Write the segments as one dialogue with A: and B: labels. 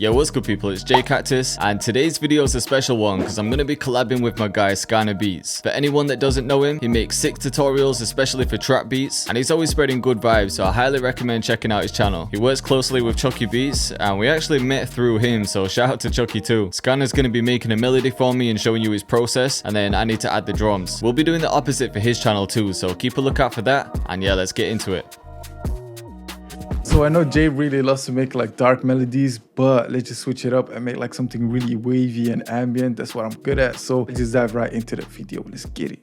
A: Yo, what's good people, it's Cactus, and today's video is a special one because I'm going to be collabing with my guy Skana beats. For anyone that doesn't know him, he makes sick tutorials especially for trap beats, and he's always spreading good vibes, so I highly recommend checking out his channel. He works closely with Chucky Beats, and we actually met through him, so shout out to Chucky too. Skana's going to be making a melody for me and showing you his process, and then I need to add the drums. We'll be doing the opposite for his channel too, so keep a lookout for that, and yeah, let's get into it.
B: So I know Jay really loves to make like dark melodies, but let's just switch it up and make like something really wavy and ambient. That's what I'm good at. So let's just dive right into the video. Let's get it.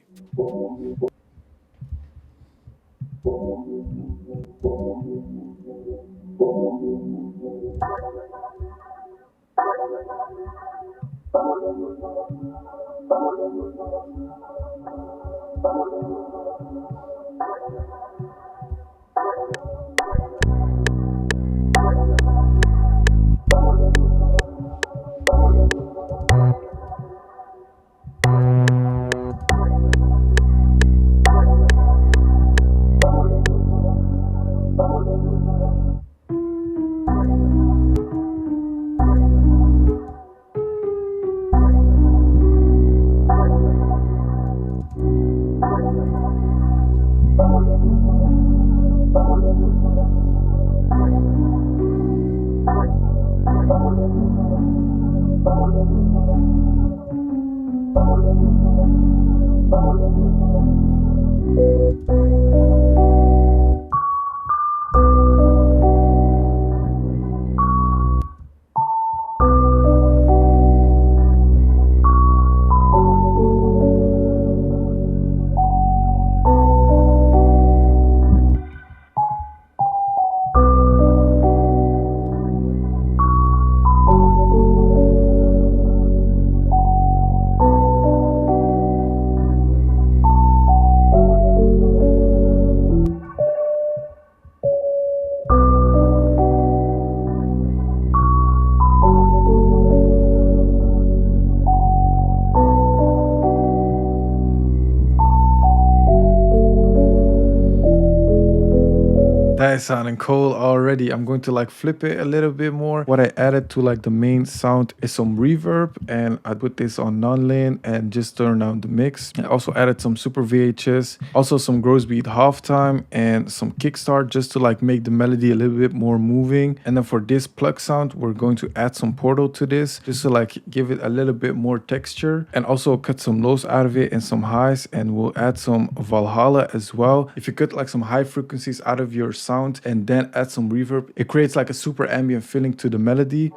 B: That is sounding cool already. I'm going to like flip it a little bit more. What I added to like the main sound is some reverb, and I put this on non-lane and just turn down the mix. I also added some super VHS, also some gross beat halftime and some kickstart just to like make the melody a little bit more moving. And then for this plug sound, we're going to add some portal to this just to like give it a little bit more texture, and also cut some lows out of it and some highs, and we'll add some Valhalla as well. If you cut like some high frequencies out of your sound and then add some reverb, it creates like a super ambient feeling to the melody.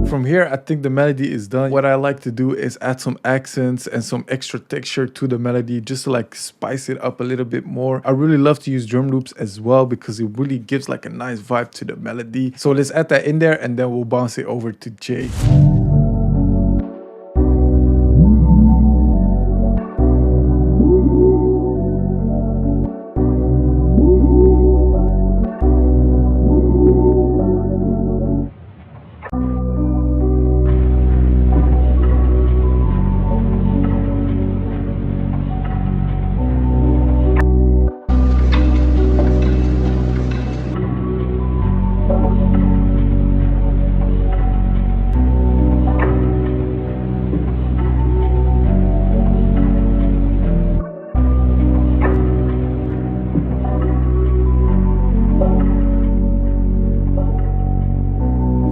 B: From here, I think the melody is done. What I like to do is add some accents and some extra texture to the melody just to like spice it up a little bit more. I really love to use drum loops as well because it really gives like a nice vibe to the melody. So let's add that in there and then we'll bounce it over to Jay.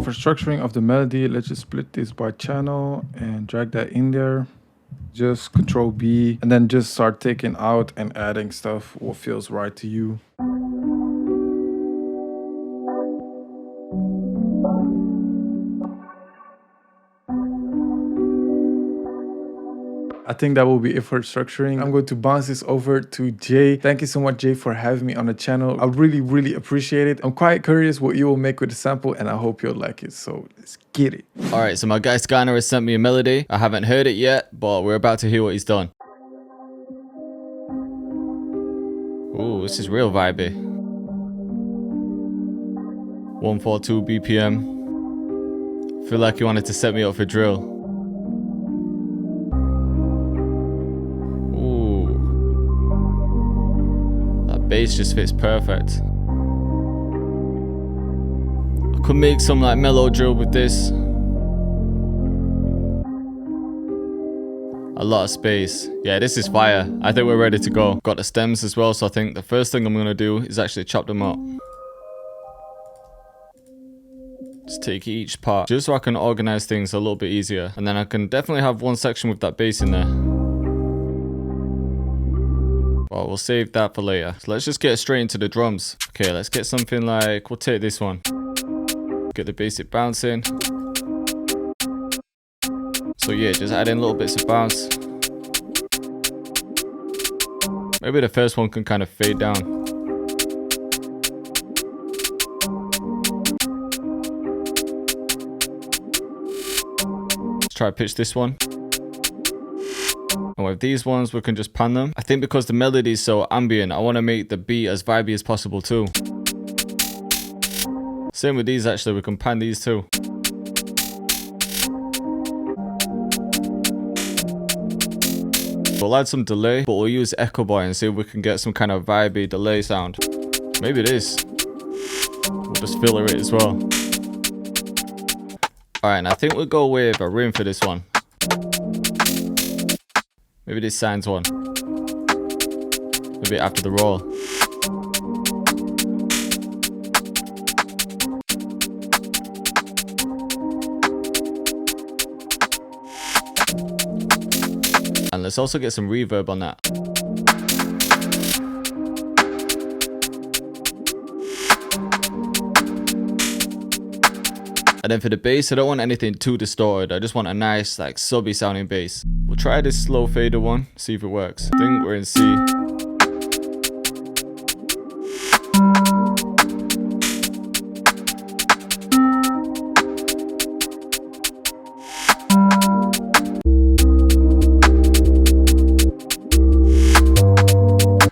B: For structuring of the melody, let's just split this by channel and drag that in there. just Control B, and then just start taking out and adding stuff what feels right to you. I think that will be it for structuring. I'm going to bounce this over to Jay. Thank you so much, Jay, for having me on the channel. I really appreciate it. I'm quite curious what you will make with the sample, and I hope you'll like it. So let's get it.
A: All right, so my guy Skana has sent me a melody. I haven't heard it yet, but we're about to hear what he's done. Ooh, this is real vibey. 142 BPM. Feel like he wanted to set me up for drill. Bass just fits perfect. I could make some like mellow drill with this. A lot of space. Yeah, this is fire. I think we're ready to go. Got the stems as well, so I think the first thing I'm gonna do is actually chop them up. Just take each part, just so I can organize things a little bit easier. And then I can definitely have one section with that bass in there. Well, we'll save that for later. So let's just get straight into the drums. Okay, let's get something like, we'll take this one. Get the basic bounce in. So yeah, just add in little bits of bounce. Maybe the first one can kind of fade down. Let's try to pitch this one. And with these ones, we can just pan them. I think because the melody is so ambient, I want to make the beat as vibey as possible too. Same with these actually, we can pan these too. We'll add some delay, but we'll use Echo Boy and see if we can get some kind of vibey delay sound. Maybe it is. We'll just filler it as well. Alright, and I think we'll go with a rim for this one. Maybe this signs one. Maybe after the roll. And let's also get some reverb on that. And then for the bass, I don't want anything too distorted. I just want a nice, like, subby sounding bass. We'll try this slow fader one, see if it works. I think we're in C.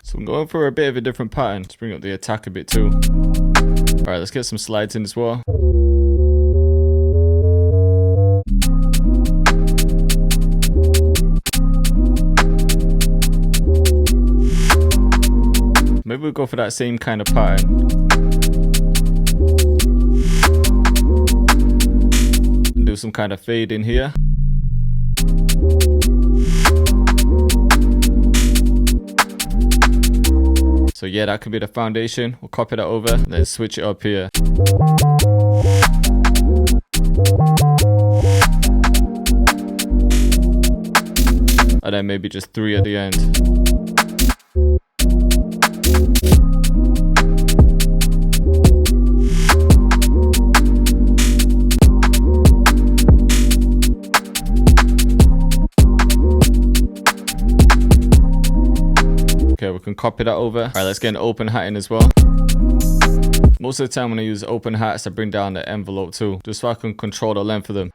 A: So I'm going for a bit of a different pattern to bring up the attack a bit too. Alright, let's get some slides in as well. Maybe we'll go for that same kind of pattern. And do some kind of fade in here. So yeah, that could be the foundation. We'll copy that over and then switch it up here. And then maybe just 3 at the end. Okay, we can copy that over. All right, let's get an open hat in as well. Most of the time when I use open hats, I bring down the envelope too, just so I can control the length of them.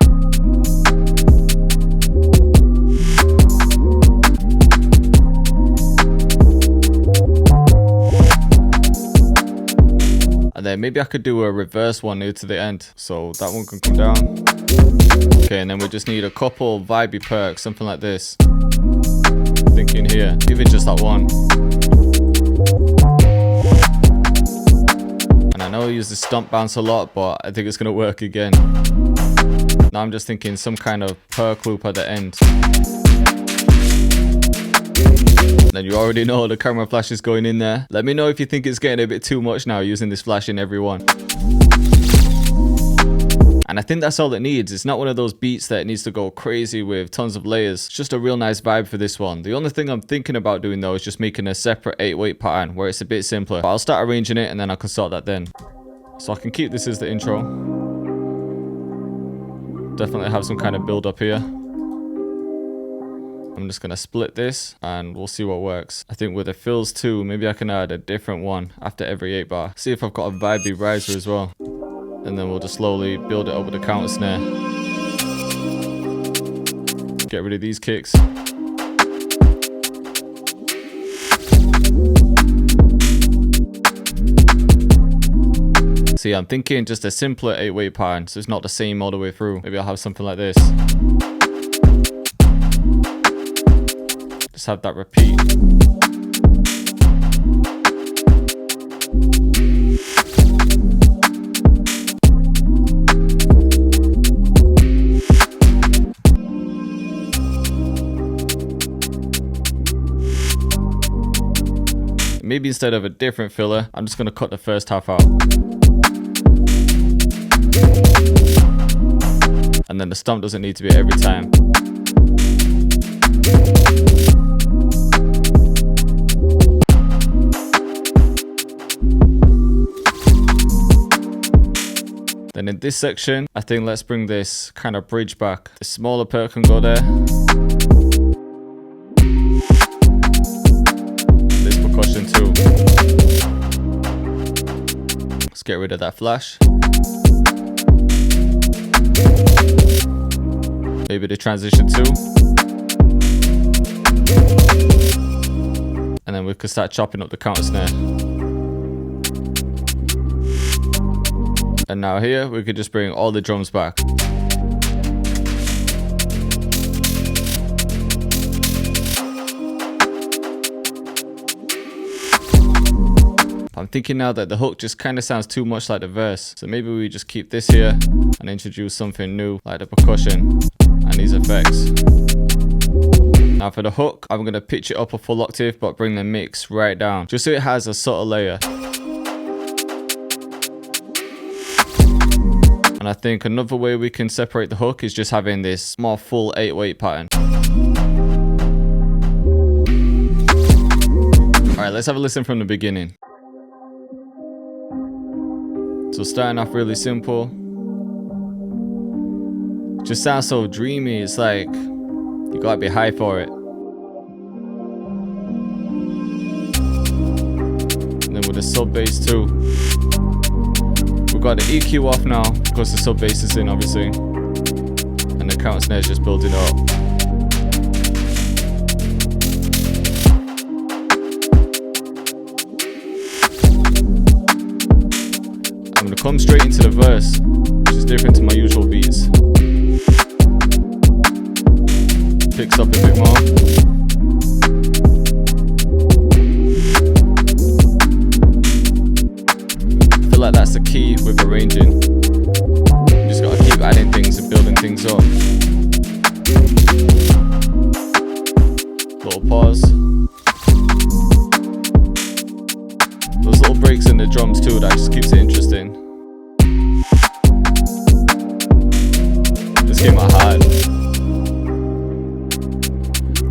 A: And then maybe I could do a reverse one near to the end, so that one can come down. Okay, and then we just need a couple vibey percs, something like this. Thinking here, even just that one. And I know I use the stomp bounce a lot, but I think it's gonna work again. Now I'm just thinking some kind of perc loop at the end. Then you already know the camera flash is going in there. Let me know if you think it's getting a bit too much now using this flash in every one. And I think that's all it needs. It's not one of those beats that needs to go crazy with tons of layers. It's just a real nice vibe for this one. The only thing I'm thinking about doing though is just making a separate 8/8 pattern where it's a bit simpler. But I'll start arranging it and then I can sort that then. So I can keep this as the intro. Definitely have some kind of build up here. I'm just gonna split this and we'll see what works. I think with the fills too, maybe I can add a different one after every 8 bar. See if I've got a vibey riser as well. And then we'll just slowly build it up with the counter snare. Get rid of these kicks. See, I'm thinking just a simpler 8/8 pattern, so it's not the same all the way through. Maybe I'll have something like this. Just have that repeat. Maybe instead of a different filler, I'm just going to cut the first half out. And then the stomp doesn't need to be every time. Then in this section, I think let's bring this kind of bridge back. The smaller perk can go there. This percussion too. Let's get rid of that flash. Maybe the transition too. And then we could start chopping up the counter snare. And now here, we could just bring all the drums back. I'm thinking now that the hook just kind of sounds too much like the verse. So maybe we just keep this here and introduce something new like the percussion and these effects. Now for the hook, I'm going to pitch it up a full octave but bring the mix right down just so it has a subtle layer. And I think another way we can separate the hook is just having this more full 8/8 pattern. Alright, let's have a listen from the beginning. So starting off really simple. Just sounds so dreamy, it's like you gotta be high for it. And then with the sub bass too. We've got the EQ off now because the sub bass is in obviously. And the counter snare is just building up. I'm gonna come straight into the verse, which is different to my usual beats. Picks up a bit more. I feel like that's the key with arranging. You just gotta keep adding things and building things up. Little pause. Those little breaks in the drums too, that just keeps it interesting. Just came out hard.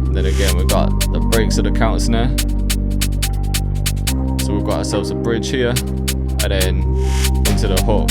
A: And then again, we've got the breaks of the counter snare. So we've got ourselves a bridge here, and then into the hook.